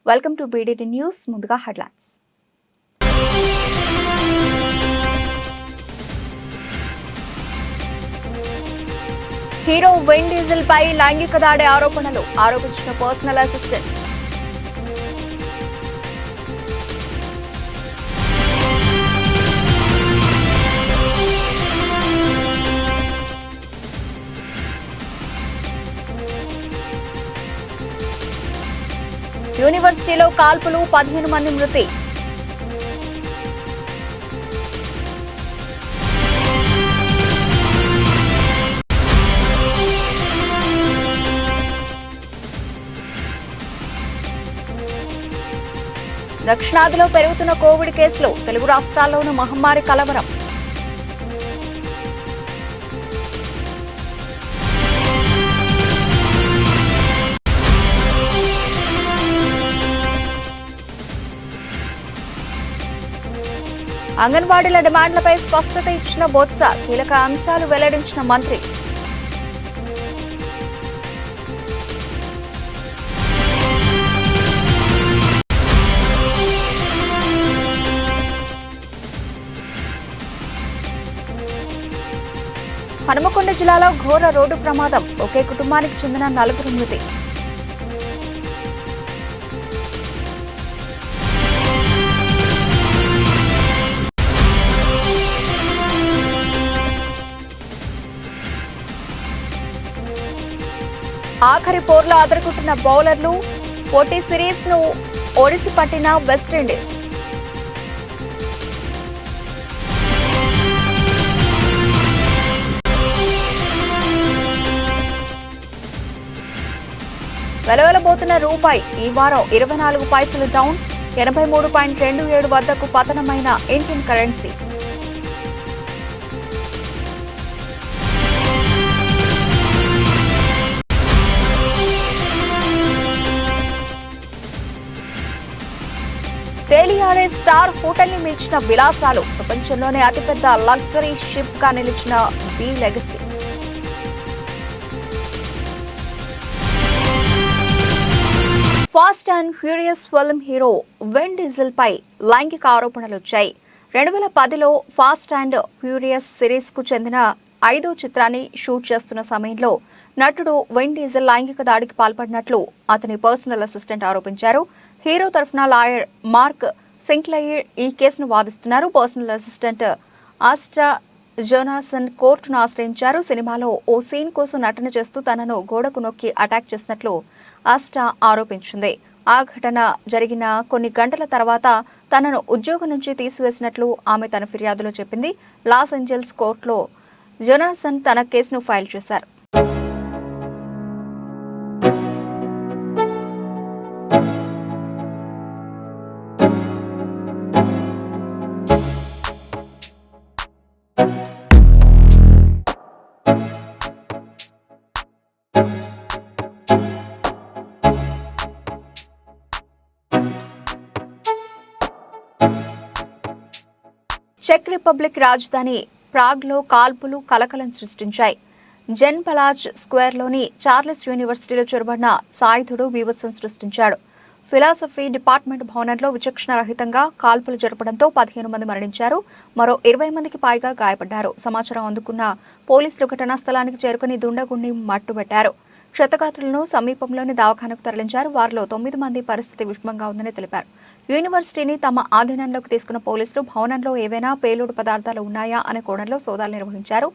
Welcome to BDT news. ముందుగా headlines. Hero Vin Diesel పై లైంగిక దాడి ఆరోపించిన పర్సనల్ అసిస్టెంట్. యూనివర్సిటీలో కాల్పులు, 15 మంది మృతి. దక్షిణాదిలో పెరుగుతున్న కోవిడ్ కేసులు, తెలుగు రాష్ట్రాల్లోనూ మహమ్మారి కలవరం. అంగన్వాడీల డిమాండ్లపై స్పష్టత ఇచ్చిన బొత్స, కీలక అంశాలు వెల్లడించిన మంత్రి. హనుమకొండ జిల్లాలో ఘోర రోడ్డు ప్రమాదం, ఒకే కుటుంబానికి చెందిన 4 మృతి. ఆఖరి పోర్లో అదరగొట్టిన బౌలర్లు, పోటీ సిరీస్ ను ఒడిసి పట్టిన వెస్టిండీస్. వెలవెలబోతున్న రూపాయి ఈ వారం 24 పైసలు డౌన్, 83.27 వద్దకు పతనమైన ఇండియన్ కరెన్సీ. తేలియాడే స్టార్ హోటల్ ని మించిన విలాసాలు, ప్రపంచంలోనే అతిపెద్ద లగ్జరీ షిప్ గా నిలిచిన B Legacy. Fast and Furious film hero Vin Diesel పై లైంగిక ఆరోపణలు వచ్చాయి. 2010లో ఫాస్ట్ అండ్ ఫ్యూరియస్ సిరీస్ కు చెందిన 5వ చిత్రాన్ని షూట్ చేస్తున్న సమయంలో నటుడు విన్ డీజిల్ లైంగిక దాడికి పాల్పడినట్లు అతని పర్సనల్ అసిస్టెంట్ ఆరోపించారు. హీరో తరఫున లాయర్ మార్క్ సింక్లెయిర్ ఈ కేసును వాదిస్తున్నారు. పర్సనల్ అసిస్టెంట్ ఆస్టా జోనాసన్ కోర్టును ఆశ్రయించారు. సినిమాలో ఓ సీన్ కోసం నటన చేస్తూ తనను గోడకు నొక్కి అటాక్ చేసినట్లు ఆస్టా ఆరోపించింది. ఆ ఘటన జరిగిన కొన్ని గంటల తర్వాత తనను ఉద్యోగం నుంచి తీసివేసినట్లు ఆమె తన ఫిర్యాదులో చెప్పింది. లాస్ ఏంజల్స్ కోర్టులో జోనాసన్ తన కేసును ఫైల్ చేశారు. చెక్ రిపబ్లిక్ రాజధాని ప్రాగ్లో కాల్పులు కలకలం సృష్టించాయి. జెన్ పలాజ్ స్క్వేర్లోని చార్లెస్ యూనివర్సిటీలో చొరబడిన సాయుధుడు బీభత్సం సృష్టించాడు. ఫిలాసఫీ డిపార్ట్మెంట్ భవనంలో విచక్షణ రహితంగా కాల్పులు జరపడంతో 15 మంది మరణించారు. మరో 20 మందికి పైగా గాయపడ్డారు. సమాచారం అందుకున్న పోలీసులు ఘటనా స్థలానికి చేరుకుని దుండగుండి మట్టుబెట్టారు. క్షతగాత్రులను సమీపంలోని దవాఖానకు తరలించారు. వారిలో 9 మంది పరిస్థితి విషమంగా ఉందని తెలిపారు. యూనివర్సిటీని తమ ఆధీనంలోకి తీసుకున్న పోలీసులు భవనంలో ఏవైనా పేలుడు పదార్థాలు ఉన్నాయా అనే కోణంలో సోదాలు నిర్వహించారు.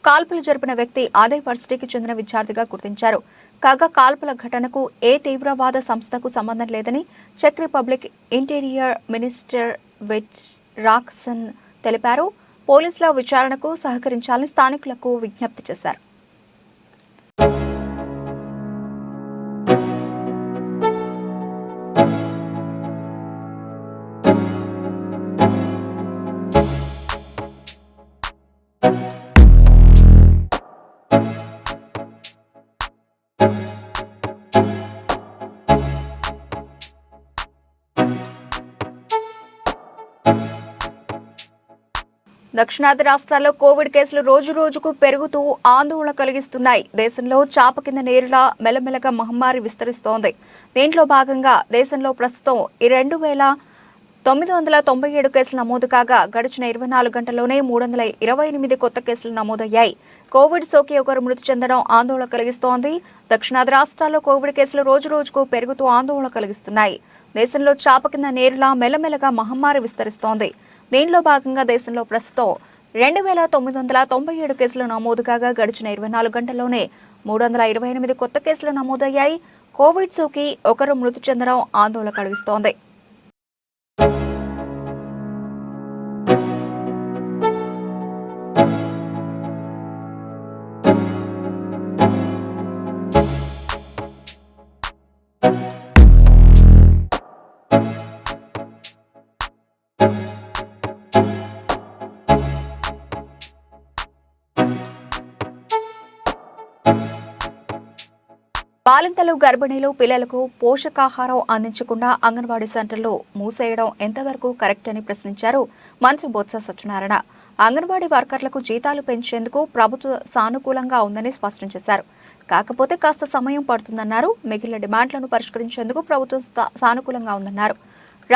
కాల్పులు జరిపిన వ్యక్తి అదే వర్సిటీకి చెందిన విద్యార్థిగా గుర్తించారు. కాగా కాల్పుల ఘటనకు ఏ తీవ్రవాద సంస్థకు సంబంధం లేదని చెక్ Republic interior minister Vit Rakusan తెలిపారు. పోలీసుల విచారణకు సహకరించాలని స్థానికులకు విజ్ఞప్తి చేశారు. దక్షిణాది రాష్ట్రాల్లో కోవిడ్ కేసులు రోజు రోజుకు పెరుగుతూ ఆందోళన కలిగిస్తున్నాయి. దేశంలో చాప కింద నీరులా మెల్లమెల్లగా మహమ్మారి విస్తరిస్తోంది. దీంట్లో భాగంగా దేశంలో ప్రస్తుతం 2,997 కేసులు నమోదు కాగా గడిచిన 24 గంటల్లోనే 328 కొత్త కేసులు నమోదయ్యాయి. కోవిడ్ సోకి ఒకరు మృతి చెందడం ఆందోళన కలిగిస్తోంది. దక్షిణాది రాష్ట్రాల్లో కోవిడ్ కేసులు రోజు రోజుకు పెరుగుతూ ఆందోళన కలిగిస్తున్నాయి. దేశంలో చాప కింద నీరులా మెల్లమెల్లగా మహమ్మారి విస్తరిస్తోంది. దీనిలో భాగంగా దేశంలో ప్రస్తుతం 2,997 కేసులు నమోదు కాగా గడిచిన 24 గంటల్లోనే 328 కొత్త కేసులు నమోదయ్యాయి. కోవిడ్ సోకి ఒకరు మృతి చెందడం ఆందోళన కలిగిస్తోంది. బాలింతలు, గర్భిణీలు, పిల్లలకు పోషకాహారం అందించకుండా అంగన్వాడీ సెంటర్లు మూసేయడం ఎంతవరకు కరెక్ట్ అని ప్రశ్నించారు మంత్రి బొత్స సత్యనారాయణ. అంగన్వాడీ వర్కర్లకు జీతాలు పెంచేందుకు ప్రభుత్వం సానుకూలంగా ఉందని స్పష్టం చేశారు. కాకపోతే కాస్త సమయం పడుతుందన్నారు. మిగిలిన డిమాండ్లను పరిష్కరించేందుకు ప్రభుత్వం సానుకూలంగా ఉందన్నారు.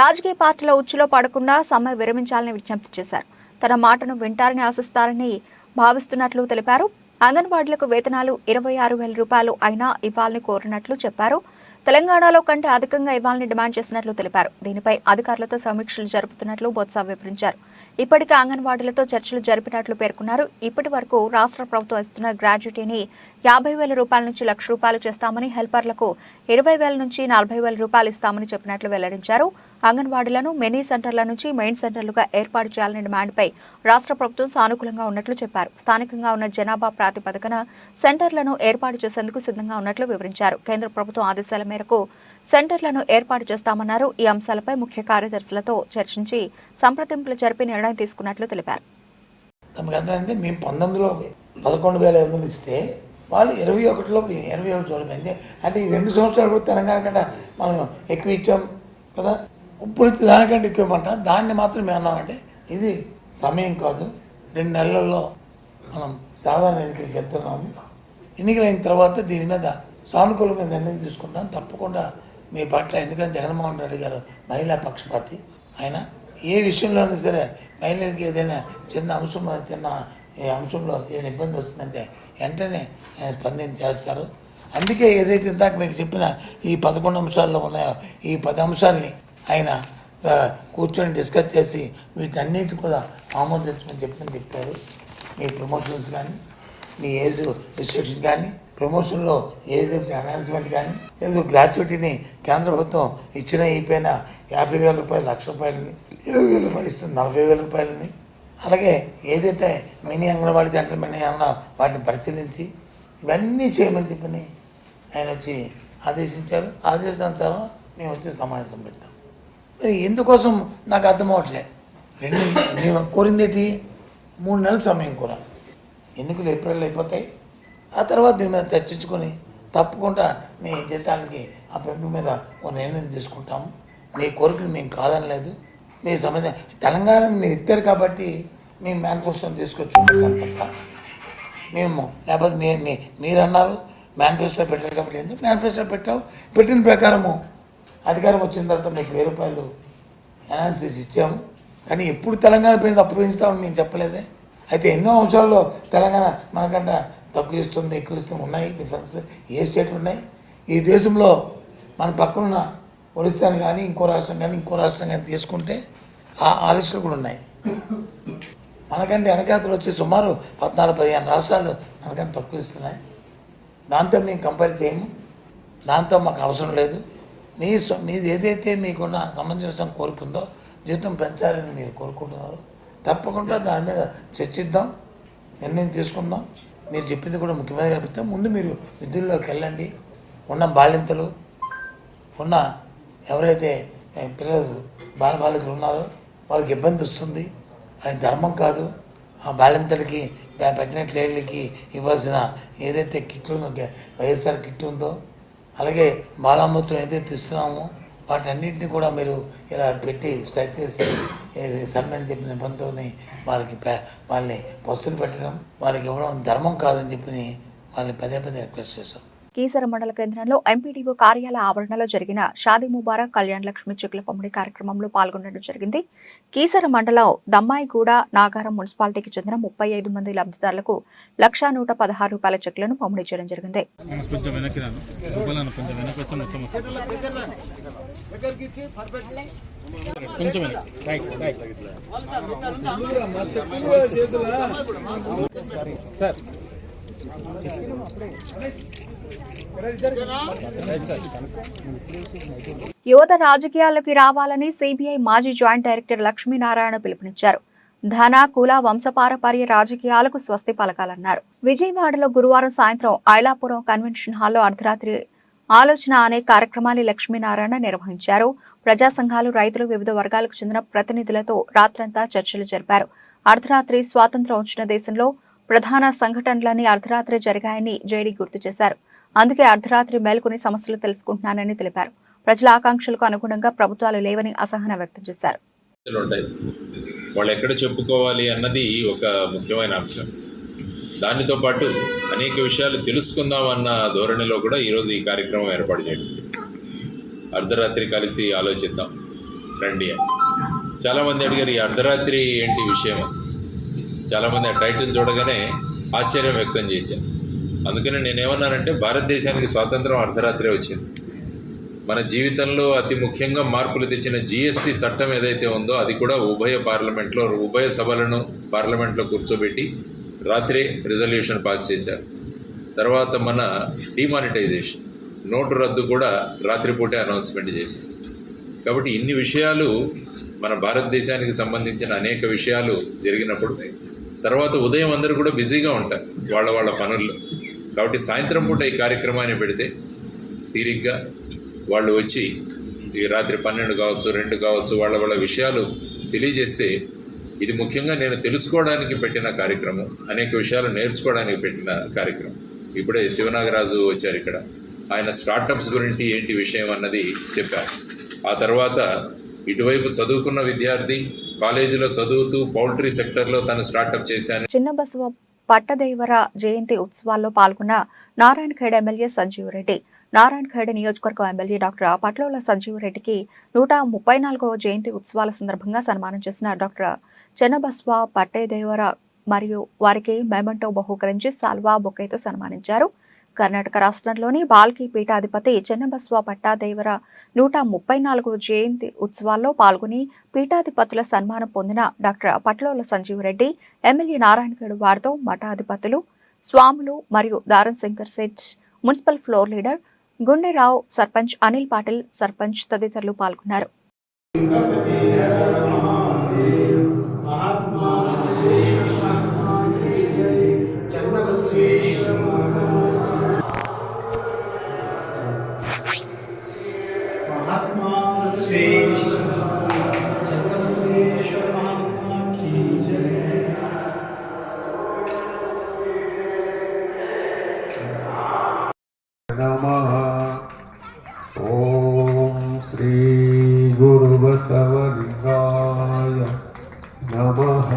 రాజకీయ పార్టీల ఉచ్చులో పడకుండా సమ్మె విరమించాలని విజ్ఞప్తి చేశారు. తన మాటను వింటారని ఆశిస్తారని భావిస్తున్నట్లు తెలిపారు. అంగన్వాడీలకు వేతనాలు 26,000 రూపాయలు అయినా ఇవ్వాలని కోరినట్లు చెప్పారు. తెలంగాణలో కంటే అధికంగా ఇవ్వాలని డిమాండ్ చేసినట్లు తెలిపారు. దీనిపై అధికారులతో సమీక్షలు జరుపుతున్నట్లు బొత్స వివరించారు. ఇప్పటికే అంగన్వాడీలతో చర్చలు జరిపినట్లు పేర్కొన్నారు. ఇప్పటి వరకు రాష్ట్ర ప్రభుత్వం ఇస్తున్న గ్రాడ్యుటీని 50,000 రూపాయల నుంచి ₹1,00,000 చేస్తామని, హెల్పర్లకు 20,000 నుంచి 40,000 రూపాయలు ఇస్తామని చెప్పినట్లు వెల్లడించారు. అంగన్వాడీలను మినీ సెంటర్ల నుంచి మెయిన్ సెంటర్లుగా ఏర్పాటు చేయాలనే డిమాండ్పై రాష్ట్ర ప్రభుత్వం సానుకూలంగా ఉన్నట్లు చెప్పారు. స్థానికంగా ఉన్న జనాభా ప్రాతిపదికన సెంటర్లను ఏర్పాటు చేసేందుకు సిద్ధంగా ఉన్నట్లు వివరించారు. కేంద్ర ప్రభుత్వం ఆదేశాల మేరకు సెంటర్లను ఏర్పాటు చేస్తామన్నారు. ఈ అంశాలపై ముఖ్య కార్యదర్శులతో చర్చించి సంప్రదింపులు జరిపి నిర్ణయం తీసుకున్నట్లు తెలిపారు. మేము 19లో 11,500 ఇస్తే వాళ్ళు 21లో 21 చూడమైంది. అంటే ఈ 2 సంవత్సరాలు కూడా తెలంగాణ కంటే మనం ఎక్కువ ఇచ్చాం కదా. ఇప్పుడు దానికంటే ఎక్కువ పంట దాన్ని మాత్రం మేము అన్నామంటే ఇది సమయం కాదు. 2 నెలల్లో మనం సాధారణ ఎన్నికలకు వెళ్తున్నాము. ఎన్నికలైన తర్వాత దీని మీద సానుకూలమైన నిర్ణయం తీసుకుంటాం తప్పకుండా మీ పట్ల. ఎందుకంటే జగన్మోహన్ రెడ్డి గారు మహిళా పక్షపాతి. ఆయన ఏ విషయంలోనూ సరే మహిళలకి ఏదైనా చిన్న అంశంలో ఏదైనా ఇబ్బంది వస్తుందంటే వెంటనే ఆయన స్పందన చేస్తారు. అందుకే ఏదైతే ఇందాక మీకు చెప్పిన ఈ 11 అంశాల్లో ఉన్నాయో ఈ 10 అంశాలని ఆయన కూర్చొని డిస్కస్ చేసి వీటన్నిటి కూడా ఆమోదించమని చెప్పారు. మీ ప్రమోషన్స్ కానీ, మీ ఏజ్ రిస్ట్రిక్షన్ కానీ, ప్రమోషన్లో ఏజ్ ఎన్హాన్స్మెంట్ కానీ, లేదు గ్రాట్యుటీని కేంద్ర ప్రభుత్వం ఇచ్చిన అయిపోయినా 50,000 రూపాయలు, ₹1,00,000, 20,000 రూపాయలు ఇస్తుంది, 40,000 రూపాయలని. అలాగే ఏదైతే మినీ అంగన్వాడీ సెంటర్ మినీ అన్న వాటిని పరిశీలించి ఇవన్నీ చేయమని చెప్పని ఆయన వచ్చి ఆదేశించారు. ఆదేశానుసారం మేము వచ్చి సమావేశం పెట్టాం. మరి ఎందుకోసం నాకు అర్థం అవ్వట్లే. మేము కోరింది ఏంటి? 3 నెలల సమయం కోరాం. ఎన్నికలు ఏప్రిల్లో అయిపోతాయి. ఆ తర్వాత దీని మీద చర్చించుకొని తప్పకుండా మీ జీతాలకి ఆ పెంపు మీద ఒక నిర్ణయం తీసుకుంటాము. మీ కోరికను మేము కాదనలేదు. మీ సమస్య తెలంగాణని మీరు ఇస్తారు కాబట్టి మేము మేనిఫెస్టోని తీసుకొచ్చి చూపెట్టాం తప్ప మేము లేకపోతే మీరు అన్నారు మేనిఫెస్టో పెట్టారు కాబట్టి ఎందుకు మేనిఫెస్టో పెట్టిన ప్రకారము అధికారం వచ్చిన తర్వాత మీకు 1,000 రూపాయలు ఎన్హాన్సెస్ ఇచ్చాము. కానీ ఎప్పుడు తెలంగాణ పోయింది అప్పుడు పెంచుతామని నేను చెప్పలేదే. అయితే ఎన్నో అంశాల్లో తెలంగాణ మనకంటే తక్కువ ఇస్తుంది, ఎక్కువ ఇస్తుంది ఉన్నాయి. డిఫరెన్స్ ఏ స్టేట్ ఉన్నాయి. ఈ దేశంలో మన పక్కనున్న ఒరిస్సాని కానీ ఇంకో రాష్ట్రం కానీ తీసుకుంటే ఆ లిస్టులు కూడా ఉన్నాయి. మనకంటే వెనకాతలు వచ్చి సుమారు 14-15 రాష్ట్రాలు మనకంటే తక్కువ ఇస్తున్నాయి. దాంతో మేము కంపేర్ చేయము. దాంతో మాకు అవసరం లేదు. మీది ఏదైతే మీకున్న సమంజసం కోరుకుందో జీతం పెంచాలని మీరు కోరుకుంటున్నారు, తప్పకుండా దాని మీద చర్చిద్దాం, నిర్ణయం తీసుకుందాం. మీరు చెప్పింది కూడా ముఖ్యమైన చెప్తాం. ముందు మీరు విధుల్లోకి వెళ్ళండి. ఉన్న బాలింతలు ఉన్న ఎవరైతే పిల్లలు బాలికలు ఉన్నారో వాళ్ళకి ఇబ్బంది వస్తుంది. అది ధర్మం కాదు. ఆ బాలింతలకి ప్రెగ్నెంట్ లేడీలకి ఇవ్వాల్సిన ఏదైతే కిట్లు వైఎస్ఆర్ కిట్ ఉందో, అలాగే బాలామృతం ఏదైతే ఇస్తున్నామో వాటన్నింటినీ కూడా మీరు ఇలా పెట్టి స్ట్రైక్ చేసి సమ్మెని చెప్పిన నిబంధనని వాళ్ళని పస్తులు పెట్టడం, వాళ్ళకి ఇవ్వడం ధర్మం కాదని చెప్పి వాళ్ళని పదే రిక్వెస్ట్ చేస్తాం. కీసర మండల కేంద్రంలో ఎంపీడీఓ కార్యాలయ ఆవరణలో జరిగిన షాదీ ముబారక్ కళ్యాణ్ లక్ష్మి చెక్కుల పంపిణీ కార్యక్రమంలో పాల్గొనడం జరిగింది. కీసర మండలం దమ్మాయిగూడ నాగారం మున్సిపాలిటీకి చెందిన 35 మంది లబ్ధిదారులకు 1,116 రూపాయల చెక్కులను పంపిణీ చేయడం జరిగింది. యువత రాజకీయాల్లోకి రావాలని సిబిఐ మాజీ జాయింట్ డైరెక్టర్ లక్ష్మీనారాయణ పిలుపునిచ్చారు. ధన కుల వంశపారపర్య రాజకీయాలకు స్వస్తి పలకాలన్నారు. విజయవాడలో గురువారం సాయంత్రం ఐలాపురం కన్వెన్షన్ హాల్లో అర్ధరాత్రి ఆలోచన అనే కార్యక్రమాన్ని లక్ష్మీనారాయణ నిర్వహించారు. ప్రజా సంఘాలు, రైతులు, వివిధ వర్గాలకు చెందిన ప్రతినిధులతో రాత్రంతా చర్చలు జరిపారు. అర్ధరాత్రి స్వాతంత్ర్యం వచ్చిన దేశంలో ప్రధాన సంఘటనలన్నీ అర్ధరాత్రి జరిగాయని జేడీ గుర్తు చేశారు. అందుకే అర్ధరాత్రి మేల్కొని సమస్యలు తెలుసుకుంటున్నానని తెలిపారు. ప్రజల ఆకాంక్షలకు అనుగుణంగా ప్రభుత్వాలు లేవని అసహనం వ్యక్తం చేశారు. వాళ్ళు ఎక్కడ చెప్పుకోవాలి అన్నది ఒక ముఖ్యమైన అంశం. దానితో పాటు అనేక విషయాలు తెలుసుకుందాం అన్న ధోరణిలో కూడా ఈరోజు ఈ కార్యక్రమం ఏర్పాటు చేయడం. అర్ధరాత్రి కలిసి ఆలోచిద్దాం రండి అని చాలామంది అడిగారు. ఈ అర్ధరాత్రి ఏంటి విషయం? చాలామంది ఆ టైటిల్ చూడగానే ఆశ్చర్యం వ్యక్తం చేశారు. అందుకని నేనేమన్నానంటే, భారతదేశానికి స్వాతంత్రం అర్ధరాత్రే వచ్చింది. మన జీవితంలో అతి ముఖ్యంగా మార్పులు తెచ్చిన జిఎస్టీ చట్టం ఏదైతే ఉందో అది కూడా ఉభయ సభలను పార్లమెంట్లో కూర్చోబెట్టి రాత్రే రిజల్యూషన్ పాస్ చేశారు. తర్వాత మన డిమానిటైజేషన్, నోటు రద్దు కూడా రాత్రిపూటే అనౌన్స్మెంట్ చేశారు. కాబట్టి ఇన్ని విషయాలు మన భారతదేశానికి సంబంధించిన అనేక విషయాలు జరిగినప్పుడు తర్వాత ఉదయం అందరూ కూడా బిజీగా ఉంటారు వాళ్ళ పనుల్లో. కాబట్టి సాయంత్రం పూట ఈ కార్యక్రమాన్ని పెడితే తీరిగ్గా వాళ్ళు వచ్చి ఈ రాత్రి 12 కావచ్చు, 2 కావచ్చు, వాళ్ళ విషయాలు తెలియజేస్తే ఇది ముఖ్యంగా నేను తెలుసుకోవడానికి పెట్టిన కార్యక్రమం, అనేక విషయాలు నేర్చుకోవడానికి పెట్టిన కార్యక్రమం. ఇప్పుడే శివనాగరాజు వచ్చారు ఇక్కడ, ఆయన స్టార్టప్స్ గురించి ఏంటి విషయం అన్నది చెప్పారు. ఆ తర్వాత ఇటువైపు చదువుకున్న విద్యార్థి కాలేజీలో చదువుతూ పౌల్ట్రీ సెక్టర్లో తను స్టార్టప్ చేశాను. చిన్న బసవ పట్టదేవర జయంతి ఉత్సవాల్లో పాల్గొన్న నారాయణఖేడ్ ఎమ్మెల్యే సంజీవరెడ్డి. నారాయణఖేడ్ నియోజకవర్గం ఎమ్మెల్యే డాక్టర్ పట్లోల సంజీవరెడ్డికి 134వ జయంతి ఉత్సవాల సందర్భంగా సన్మానం చేసిన డాక్టర్ చెన్నబస్వ పట్టేదేవర మరియు వారికి మెమంటో బహూకరించి సాల్వా బొకేతో సన్మానించారు. కర్ణాటక రాష్ట్రంలోని బాల్కీ పీఠాధిపతి చెన్నబస్వ పట్టాదేవర 134వ జయంతి ఉత్సవాల్లో పాల్గొని పీఠాధిపతుల సన్మానం పొందిన డాక్టర్ పట్లోల సంజీవరెడ్డి ఎమ్మెల్యే నారాయణఖేడ్ వారితో మఠాధిపతులు, స్వాములు మరియు దారం Shankar set municipal floor leader Gunderao, sarpanch Anil Patil, sarpanch తదితరులు పాల్గొన్నారు. ఓం శ్రీ గురు బసవలింగాయ నమః.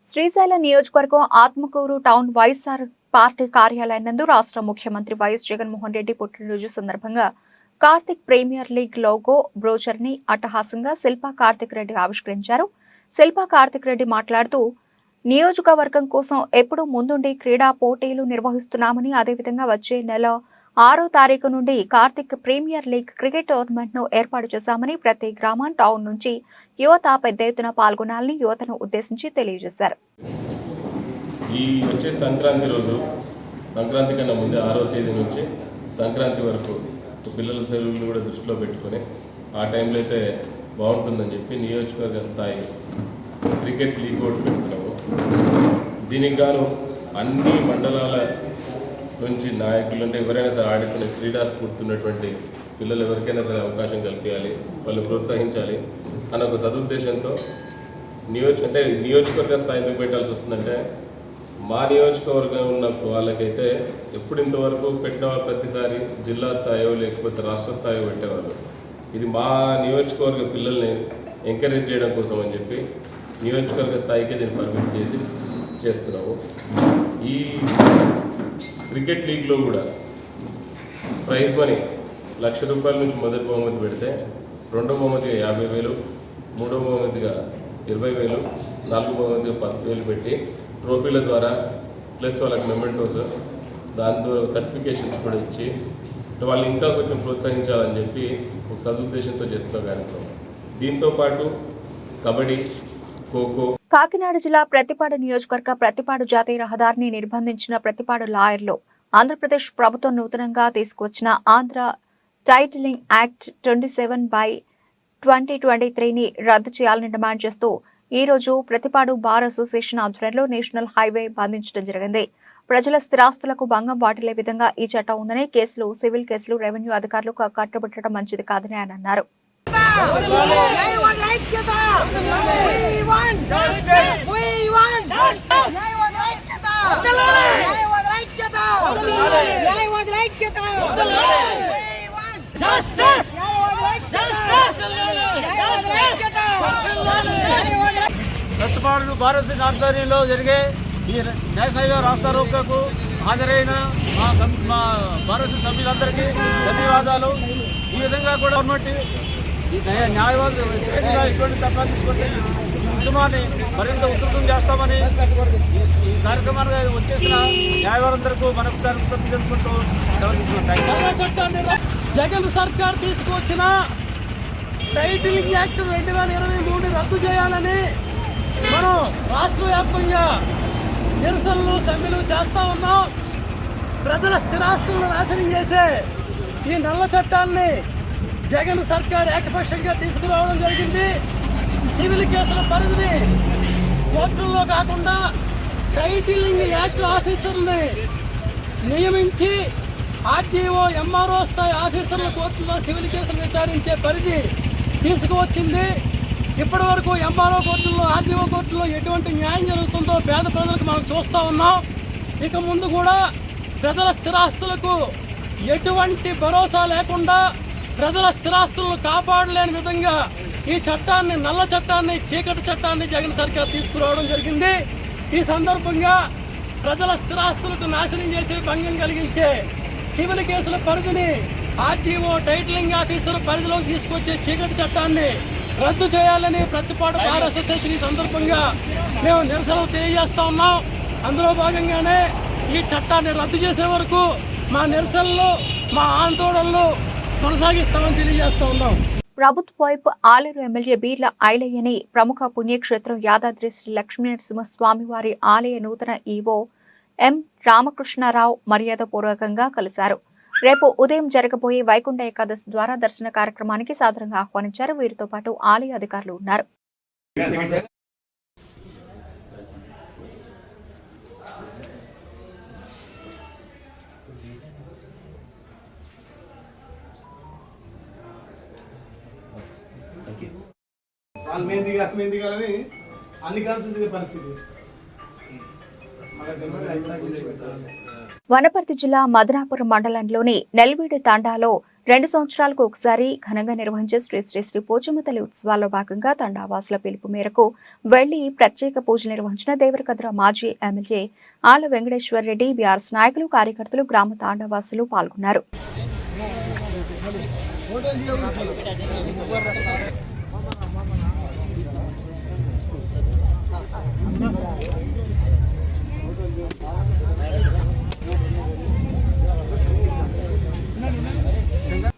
శ్రీశైలం నియోజకవర్గం ఆత్మకూరు టౌన్ వైఎస్ఆర్ పార్టీ కార్యాలయం నందు రాష్ట్ర ముఖ్యమంత్రి వైఎస్ జగన్మోహన్ రెడ్డి పుట్టినరోజు సందర్భంగా Karthik premier league logo brochure ని అట్టహాసంగా శిల్పా కార్తిక్ రెడ్డి ఆవిష్కరించారు. శిల్పా కార్తిక్ రెడ్డి మాట్లాడుతూ, నియోజకవర్గం కోసం ఎప్పుడూ ముందుండి క్రీడా పోటీలు నిర్వహిస్తున్నామని, అదేవిధంగా వచ్చే నెల 6వ తారీఖు నుండి Karthik premier league cricket tournament ను ఏర్పాటు చేశామని, ప్రతి గ్రామం, టౌన్ నుంచి యువత పెద్ద ఎత్తున పాల్గొనాలని యువతను ఉద్దేశించి తెలియజేశారు. ఈ వచ్చే సంక్రాంతి రోజు, సంక్రాంతి కన్నా ముందే 6వ తేదీ నుంచి సంక్రాంతి వరకు పిల్లల సెలవులు కూడా దృష్టిలో పెట్టుకొని ఆ టైంలో అయితే బాగుంటుందని చెప్పి నియోజకవర్గ స్థాయి క్రికెట్ లీగ్ ఒకటి పెడుతున్నాము. దీనికి గాను అన్ని మండలాల నుంచి నాయకులు అంటే ఎవరైనా సరే ఆడుకునే క్రీడా స్ఫూర్తి ఉన్నటువంటి పిల్లలు ఎవరికైనా సరే అవకాశం కల్పించాలి, వాళ్ళు ప్రోత్సహించాలి. అనే ఒక సదుద్దేశంతో నియోజకవర్గ స్థాయి ఎందుకు పెట్టాల్సి వస్తుందంటే, మా నియోజకవర్గం ఉన్న వాళ్ళకైతే ఎప్పుడు ఇంతవరకు పెట్టిన ప్రతిసారి జిల్లా స్థాయో లేకపోతే రాష్ట్ర స్థాయో పెట్టేవాళ్ళు. ఇది మా నియోజకవర్గ పిల్లల్ని ఎంకరేజ్ చేయడం కోసం అని చెప్పి నియోజకవర్గ స్థాయికే దీన్ని పరిమితి చేస్తున్నాము. ఈ క్రికెట్ లీగ్లో కూడా ప్రైజ్ మనీ ₹1,00,000 నుంచి మొదటి బహుమతి పెడితే, రెండో బహుమతిగా 50,000, మూడో బహుమతిగా 20,000, నాలుగో బహుమతిగా 10,000 పెట్టి ట్రోఫీల ద్వారా ప్లస్ వాళ్ళకి మెమెంటోస్, దాంతో సర్టిఫికేషన్స్ కూడా ఇచ్చి వాళ్ళు ఇంకా కొంచెం ప్రోత్సహించాలని చెప్పి ఒక సదుద్దేశంతో చేస్తున్న కార్యక్రమం. దీంతోపాటు కబడ్డీ, ఖోఖో. కాకినాడ జిల్లా ప్రతిపాడు నియోజకవర్గ ప్రతిపాడు జాతీయ రహదారిని నిర్బంధించిన ప్రతిపాడు లాయర్లు ఆంధ్రప్రదేశ్ ప్రభుత్వం నూతనంగా తీసుకువచ్చిన ఆంధ్ర టైటిలింగ్ యాక్ట్ 27/2023ని రద్దు చేయాలని డిమాండ్ చేస్తూ ఈ రోజు ప్రతిపాడు బార్ అసోసియేషన్ ఆధ్వర్యంలో నేషనల్ హైవే బంధించడం జరిగింది. ప్రజల స్థిరాస్తులకు భంగం వాటిల్లే విధంగా ఈ చట్టం ఉందని, కేసులు, సివిల్ కేసులు రెవెన్యూ అధికారులకు కట్టబెట్టడం మంచిది కాదని ఆయన అన్నారు. ప్రతిపాడు భారత ఆధ్వర్యంలో జరిగే ఈ నేషనల్ హైవే రాస్తా రోకోకు హాజరైన మా భారత సభ్యులందరికీ ధన్యవాదాలు. ఈ విధంగా కూడా గవర్నమెంట్ న్యాయవాదులు వ్యతిరేకంగా ఇటువంటి చట్టాలు తీసుకుంటే ఈ ఉద్యమాన్ని మరింత ఉధృతం చేస్తామని ఈ కార్యక్రమాన్ని వచ్చేసిన న్యాయవాదులందరికీ మరొకసారి కృతజ్ఞతలు తెలుపుకుంటూ సెలవు. జగన్ సర్కార్ తీసుకువచ్చిన టైటిలింగ్ యాక్ట్ 2023 రద్దు చేయాలని మనం రాష్ట్ర వ్యాప్తంగా నిరసనలు, సమ్మెలు చేస్తా ఉన్నాం. ప్రజల స్థిరాస్తులను నాశనం చేసే ఈ నల్ల చట్టాన్ని జగన్ సర్కార్ ఏకపక్షంగా తీసుకురావడం జరిగింది. సివిల్ కేసుల పరిధిని కోర్టుల్లో కాకుండా టైటిలింగ్ యాక్ట్ ఆఫీసర్ని నియమించి ఆర్టీఓ, ఎంఆర్ఓ స్థాయి ఆఫీసర్ల కోర్టులో సివిల్ కేసులు విచారించే పరిధి తీసుకువచ్చింది. ఇప్పటి వరకు ఎంఆర్ఓ కోర్టుల్లో, ఆర్టీఓ కోర్టుల్లో ఎటువంటి న్యాయం జరుగుతుందో పేద ప్రజలకు మనం చూస్తూ ఉన్నాం. ఇక ముందు కూడా ప్రజల స్థిరాస్తులకు ఎటువంటి భరోసా లేకుండా ప్రజల స్థిరాస్తులను కాపాడలేని విధంగా ఈ చట్టాన్ని, నల్ల చట్టాన్ని, చీకటి చట్టాన్ని జగన్ సర్కార్ తీసుకురావడం జరిగింది. ఈ సందర్భంగా ప్రజల స్థిరాస్తులకు నాశనం చేసే, భంగం కలిగించే సివిల్ కేసుల పరిధిని ఆర్టీఓ, టైటిలింగ్ ఆఫీసర్ పరిధిలోకి తీసుకొచ్చే చీకటి చట్టాన్ని రద్దు చేయాలని ప్రతిపాడు బార్ అసోసియేషన్ ఈ సందర్భంగా మేము నిరసనలు తెలియజేస్తా ఉన్నాం. అందులో భాగంగానే ఈ చట్టాన్ని రద్దు చేసే వరకు మా నిరసనలు, మా ఆందోళనలు కొనసాగిస్తామని తెలియజేస్తా ఉన్నాం. ప్రభుత్వ వైపు ఆలేరు ఎమ్మెల్యే బీర్ల ఐలయ్యని ప్రముఖ పుణ్యక్షేత్రం యాదాద్రి శ్రీ లక్ష్మీనరసింహస్వామివారి ఆలయ నూతన ఈవో ఎం రామకృష్ణారావు మర్యాదపూర్వకంగా కలిశారు. రేపు ఉదయం జరగబోయే వైకుంఠ ఏకాదశి ద్వారా దర్శన కార్యక్రమానికి సాదరంగా ఆహ్వానించారు. వీరితో పాటు ఆలయ అధికారులు ఉన్నారు. అన్ని కలిసి పరిస్థితి. వనపర్తి జిల్లా మదనాపురం మండలంలోని నెల్వీడు తాండాలో 2 సంవత్సరాలకు ఒకసారి ఘనంగా నిర్వహించే శ్రీ శ్రీ శ్రీ పోచమ్మ తల్లి ఉత్సవాల్లో భాగంగా తండావాసుల పిలుపు మేరకు వెళ్లి ప్రత్యేక పూజలు నిర్వహించిన దేవరకద్ర మాజీ ఎమ్మెల్యే ఆళ్ల వెంకటేశ్వర రెడ్డి, బీఆర్ఎస్ నాయకులు, కార్యకర్తలు, గ్రామ తాండావాసులు పాల్గొన్నారు.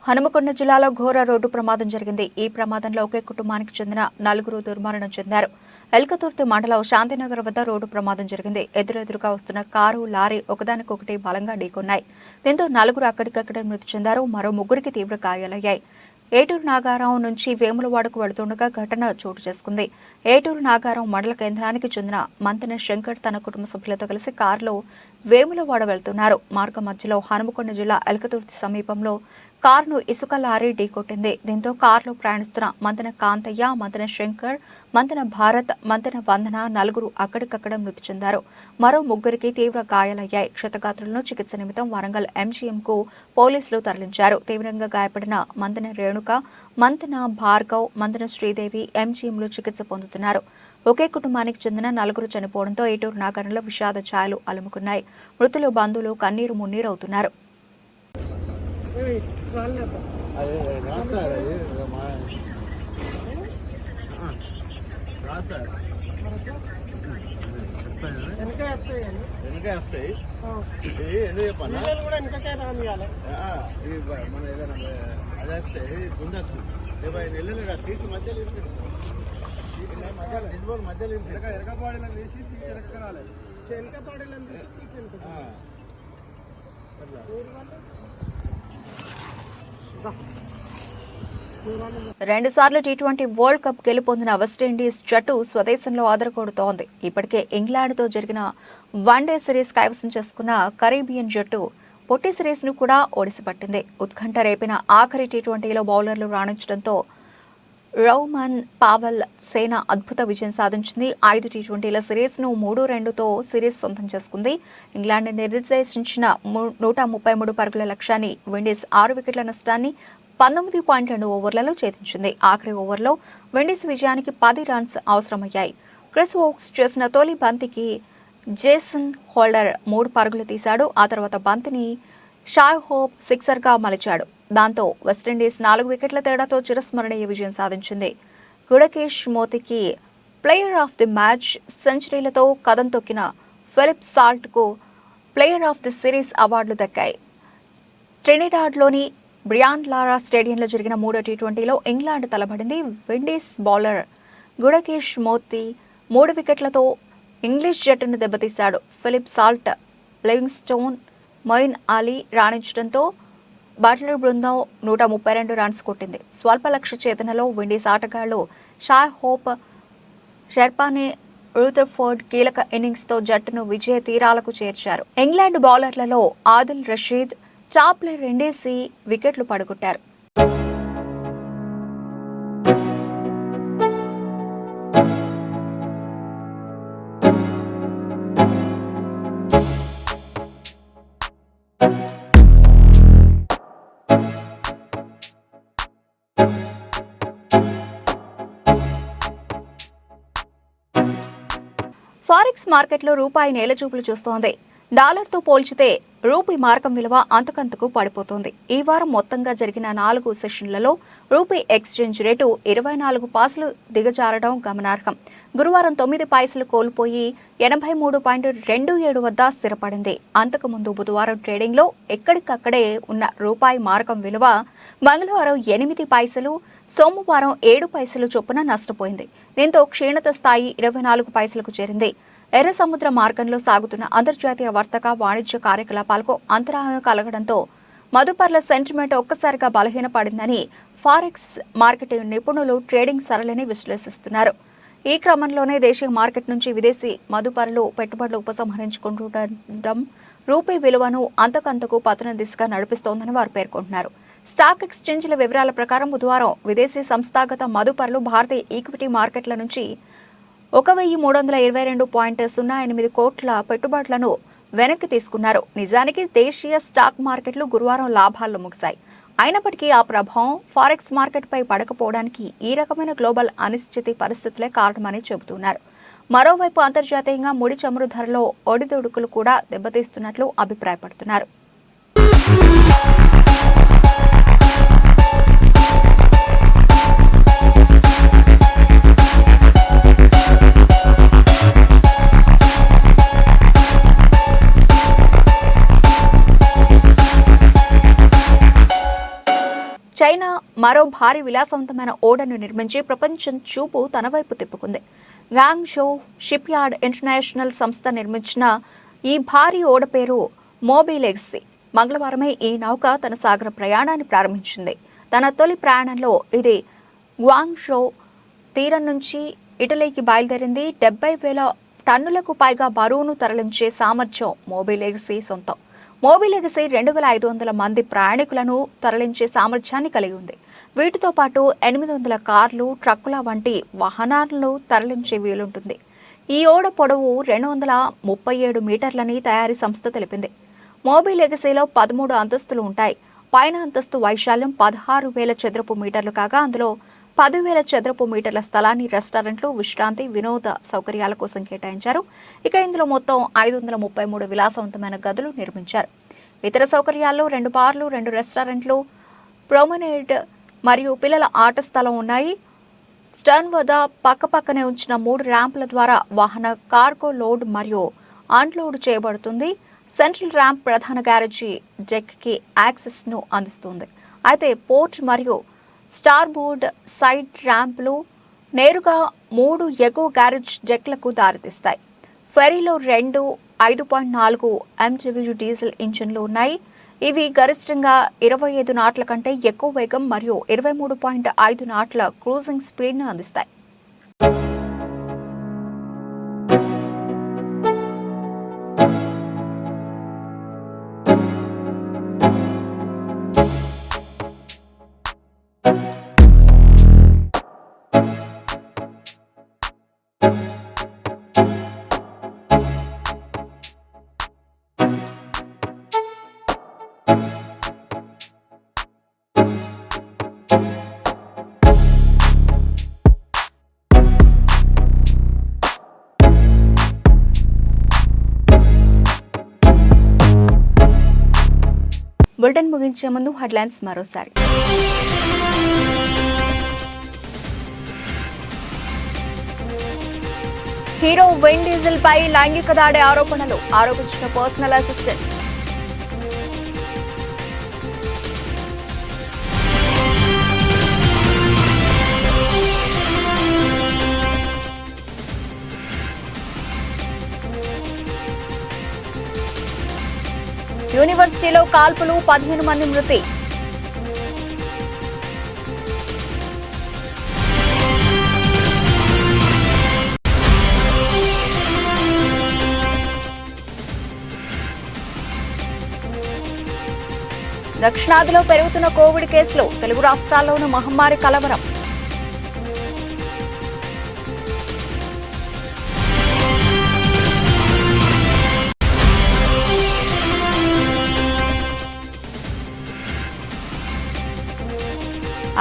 హనుమకొండ జిల్లాలో ఘోర రోడ్డు ప్రమాదం జరిగింది. ఈ ప్రమాదంలో ఒకే కుటుంబానికి చెందిన 4 దుర్మరణం చెందారు. ఎల్కతుర్తి మండలం శాంతినగర్ వద్ద రోడ్డు ప్రమాదం జరిగింది. ఎదురెదురుగా వస్తున్న కారు, లారీ ఒకదానికొకటి బలంగా ఢీకొన్నాయి. దీంతో 4 అక్కడికక్కడే మృతి చెందారు. మరో 3కి తీవ్ర గాయాలయ్యాయి. ఏటూరు నాగారం నుంచి వేములవాడకు వెళుతుండగా ఘటన చోటు చేసుకుంది. ఏటూరు నాగారం మండల కేంద్రానికి చెందిన మంతెన శంకర్ తన కుటుంబ సభ్యులతో కలిసి కారులో వేములవాడ వెళ్తున్నారు. మార్గ మధ్యలో హనుమకొండ జిల్లా ఎల్కతుర్తి సమీపంలో కారును ఇసుక లారీ ఢీకొట్టింది. దీంతో కారులో ప్రయాణిస్తున్న మంతెన కాంతయ్య, మంతెన శంకర్, మంతెన భారత్, మంతెన వందన నలుగురు అక్కడికక్కడ మృతి చెందారు. మరో ముగ్గురికి తీవ్ర గాయాలయ్యాయి. క్షతగాత్రులను చికిత్స నిమిత్తం వరంగల్ ఎంజీఎంకు పోలీసులు తరలించారు. తీవ్రంగా గాయపడిన మంతెన రేణుక, మంతెన భార్గవ్, మంతెన శ్రీదేవి ఎంజీఎంలో చికిత్స పొందుతున్నారు. ఒకే కుటుంబానికి చెందిన నలుగురు చనిపోవడంతో ఏటూరు నగరంలో విషాద ఛాయలు అలుముకున్నాయి. మృతులు బంధువులు కన్నీరు మున్నీరవుతున్నారు. వెనకే వస్తాయి ఇది ఎందుకు చెప్పన్నా కూడా వెనకకే రానియాలి మన ఏదైనా అది వస్తే గుంజచ్చు వెళ్ళిన సీట్లు మధ్యలో మధ్యలో ఎరకపాడీలను తీసి సీట్ ఎరకరాలి ఎరకపాడీలను తీసి సీట్ రెండుసార్లు టీ20 వరల్డ్ కప్ గెలుపొందిన వెస్టిండీస్ జట్టు స్వదేశంలో ఆదరగొడుతోంది. ఇప్పటికే ఇంగ్లాండ్తో జరిగిన వన్డే సిరీస్ కైవసం చేసుకున్న కరీబియన్ జట్టు పొట్టి సిరీస్ ను కూడా ఓడిసిపట్టింది. ఉత్కంఠ రేపిన ఆఖరి టీ20లో బౌలర్లు రాణించడంతో రౌమన్ పావెల్ సేన అద్భుత విజయం సాధించింది. 5 టీ20ల సిరీస్ ను 3-2తో సిరీస్ సొంతం చేసుకుంది. ఇంగ్లాండ్ నిర్దేశించిన 133 పరుగుల లక్ష్యాన్ని విండీస్ 6 వికెట్ల నష్టాన్ని 19.2 ఓవర్లలో ఛేదించింది. ఆఖరి ఓవర్లో విండీస్ విజయానికి 10 రన్స్ అవసరమయ్యాయి. క్రిస్ వోక్స్ చేసిన తొలి బంతికి జేసన్ హోల్డర్ 3 పరుగులు తీశాడు. ఆ తర్వాత బంతిని షాయ్ హోప్ సిక్సర్గా మలిచాడు. దాంతో వెస్టిండీస్ 4 వికెట్ల తేడాతో చిరస్మరణీయ విజయం సాధించింది. గుడకేష్ మోతీకి ప్లేయర్ ఆఫ్ ది మ్యాచ్ సెంచరీలతో కదం తొక్కిన ఫిలిప్ సాల్ట్కు ప్లేయర్ ఆఫ్ ది సిరీస్ అవార్డులు దక్కాయి. ట్రినిడాడ్లోని బ్రియాన్ లారా స్టేడియంలో జరిగిన 3వ టీ20లో ఇంగ్లాండ్ తలబడింది. విండీస్ బౌలర్ గుడకేష్ మోతీ 3 వికెట్లతో ఇంగ్లీష్ జట్టును దెబ్బతీశాడు. Philip Salt, Livingstone, Moeen Ali రాణించడంతో బట్లర్ బృందం 132 రన్స్ కొట్టింది. స్వల్ప లక్ష్య ఛేదనలో విండీస్ ఆటగాళ్లు షాయ్ హోప్, షెర్పానే రూథర్ఫోర్డ్ కీలక ఇన్నింగ్స్తో జట్టును విజయ తీరాలకు చేర్చారు. ఇంగ్లాండ్ బౌలర్లలో ఆదిల్ రషీద్, చాప్లే రెండేసి వికెట్లు పడగొట్టారు. ఫారెక్స్ మార్కెట్లో రూపాయి నేలచూపులు చూస్తోంది. డాలర్తో పోల్చితే రూపీ మారకం విలువ అంతకంతకు పడిపోతోంది. ఈ వారం మొత్తంగా జరిగిన 4 సెషన్లలో రూపీ ఎక్స్చేంజ్ రేటు 24 పైసలు దిగజారడం గమనార్హం. గురువారం 9 పైసలు కోల్పోయి 83.27 వద్ద స్థిరపడింది. అంతకుముందు బుధవారం ట్రేడింగ్లో ఎక్కడికక్కడే ఉన్న రూపాయి మారకం విలువ మంగళవారం 8 పైసలు, సోమవారం 7 పైసలు చొప్పున నష్టపోయింది. దీంతో క్షీణత స్థాయి 24 పైసలకు చేరింది. ఎర్ర సముద్ర మార్గంలో సాగుతున్న అంతర్జాతీయ వర్తక వాణిజ్య కార్యకలాపాలకు అంతరాయం కలగడంతో మదుపర్ల సెంటిమెంట్ ఒక్కసారిగా బలహీనపడిందని ఫారెక్స్ మార్కెట్ నిపుణులు ట్రేడింగ్ సరళిని విశ్లేషిస్తున్నారు. ఈ క్రమంలోనే దేశీయ మార్కెట్ నుంచి విదేశీ మదుపరులు పెట్టుబడులు ఉపసంహరించుకుంటుండటం రూపీ విలువను అంతకంతకు పతన దిశగా నడిపిస్తోందని వారు పేర్కొంటున్నారు. స్టాక్ ఎక్స్చేంజ్ల వివరాల ప్రకారం బుధవారం విదేశీ సంస్థాగత మదుపరులు భారతీయ ఈక్విటీ మార్కెట్ల నుంచి 1,322.08 కోట్ల పెట్టుబడులను వెనక్కి తీసుకున్నారు. నిజానికి దేశీయ స్టాక్ మార్కెట్లు గురువారం లాభాల్లో ముగిశాయి. అయినప్పటికీ ఆ ప్రభావం ఫారెక్స్ మార్కెట్పై పడకపోవడానికి ఈ రకమైన గ్లోబల్ అనిశ్చితి పరిస్థితులే కారణమని చెబుతున్నారు. మరోవైపు అంతర్జాతీయంగా ముడి చమురు ధరలో ఒడిదుడుకులు కూడా దెబ్బతీస్తున్నట్లు అభిప్రాయపడుతున్నారు. చైనా మరో భారీ విలాసవంతమైన ఓడను నిర్మించి ప్రపంచం చూపు తన వైపు తిప్పుకుంది. గ్వాంగ్జౌ షిప్ యార్డ్ ఇంటర్నేషనల్ సంస్థ నిర్మించిన ఈ భారీ ఓడ పేరు మోబీ లెగసీ. మంగళవారమే ఈ నౌక తన సాగర ప్రయాణాన్ని ప్రారంభించింది. తన తొలి ప్రయాణంలో ఇది గ్వాంగ్జౌ తీరం నుంచి ఇటలీకి బయలుదేరింది. 70,000 టన్నులకు పైగా బరువును తరలించే సామర్థ్యం మోబీ లెగసీ సొంతం. మోబీ లెగసీ 2500 మంది ప్రయాణికులను తరలించే సామర్థ్యాన్ని కలిగి ఉంది. వీటితో పాటు 800 కార్లు, ట్రక్కుల వంటి వాహనాలను తరలించే వీలుంటుంది. ఈ ఓడ పొడవు 237 మీటర్లని తయారీ సంస్థ తెలిపింది. మోబీ లెగసీలో 13 అంతస్తులు ఉంటాయి. పైన అంతస్తు వైశాల్యం 16,000 చదరపు మీటర్లు కాగా అందులో 10,000 చదరపు మీటర్ల స్థలాన్ని రెస్టారెంట్లు, విశ్రాంతి, వినోద సౌకర్యాల కోసం కేటాయించారు. ఇక ఇందులో మొత్తం 533 విలాసవంతమైన గదులు నిర్మించారు. ఇతర సౌకర్యాల్లో 2 బార్లు, 2 రెస్టారెంట్లు, ప్రొమెనేడ్ మరియు పిల్లల ఆట స్థలం ఉన్నాయి. స్టర్న్ వద్ద పక్కపక్కనే ఉంచిన 3 ర్యాంపుల ద్వారా వాహన కార్గో లోడ్ మరియు అన్లోడ్ చేయబడుతుంది. సెంట్రల్ ర్యాంప్ ప్రధాన గ్యారేజీ డెక్కి యాక్సెస్ను అందిస్తుంది. అయితే పోర్ట్ మరియు స్టార్బోర్డ్ సైడ్ ర్యాంపులు నేరుగా 3 ఎగువ గ్యారేజ్ డెక్లకు దారితీస్తాయి. ఫెరీలో 2 5.4 MGU డీజిల్ ఇంజిన్లు ఉన్నాయి. ఇవి గరిష్టంగా 25 నాట్ల కంటే ఎక్కువ వేగం మరియు 23.5 నాట్ల క్రూజింగ్ స్పీడ్ను అందిస్తాయి. బులెటిన్ ముగించే ముందు హెడ్లైన్స్ మరోసారి. హీరో విన్ డీజిల్ పై లైంగిక దాడి ఆరోపణలు ఆరోపించిన పర్సనల్ అసిస్టెంట్. యూనివర్సిటీలో కాల్పులు, 15 మంది మృతి. దక్షిణాదిలో పెరుగుతున్న కోవిడ్ కేసులు, తెలుగు రాష్ట్రాల్లోనూ మహమ్మారి కలవరం.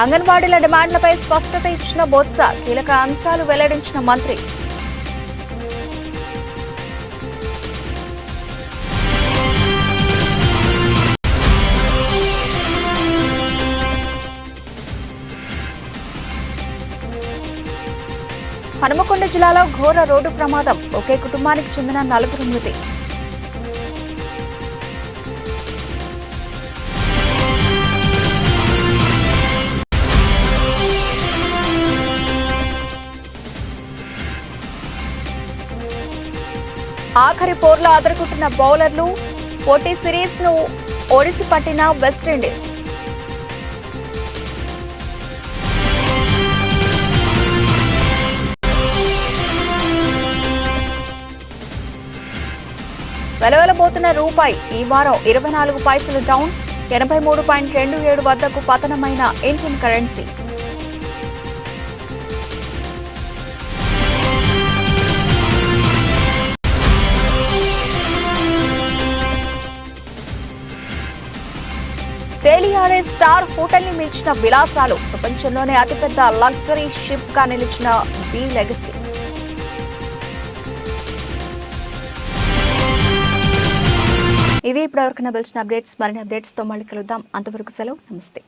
అంగన్వాడీల డిమాండ్లపై స్పష్టత ఇచ్చిన బొత్స, కీలక అంశాలు వెల్లడించిన మంత్రి. హనుమకొండ జిల్లాలో ఘోర రోడ్డు ప్రమాదం, ఒకే కుటుంబానికి చెందిన 4 మృతి. ఆఖరి పోర్లో అదరుకుంటున్న బౌలర్లు, పోటీ సిరీస్ ను ఓడిసి పట్టిన వెస్టిండీస్. వెలవెలబోతున్న రూపాయి ఈ వారం 24 పైసలు డౌన్, 83.27 వద్దకు పతనమైన ఇండియన్ కరెన్సీ. తేలియాడే స్టార్ హోటల్ ని మించిన విలాసాలు, ప్రపంచంలోనే అతిపెద్ద లగ్జరీ షిప్ గా నిలిచిన బీ లెగసీ. ఇవి ఇప్పటివరకు నా తెలిసిన అప్డేట్స్. మరిన్ని అప్డేట్స్ తో మళ్ళీ కలుద్దాం. అంతవరకు సెలవు, నమస్తే.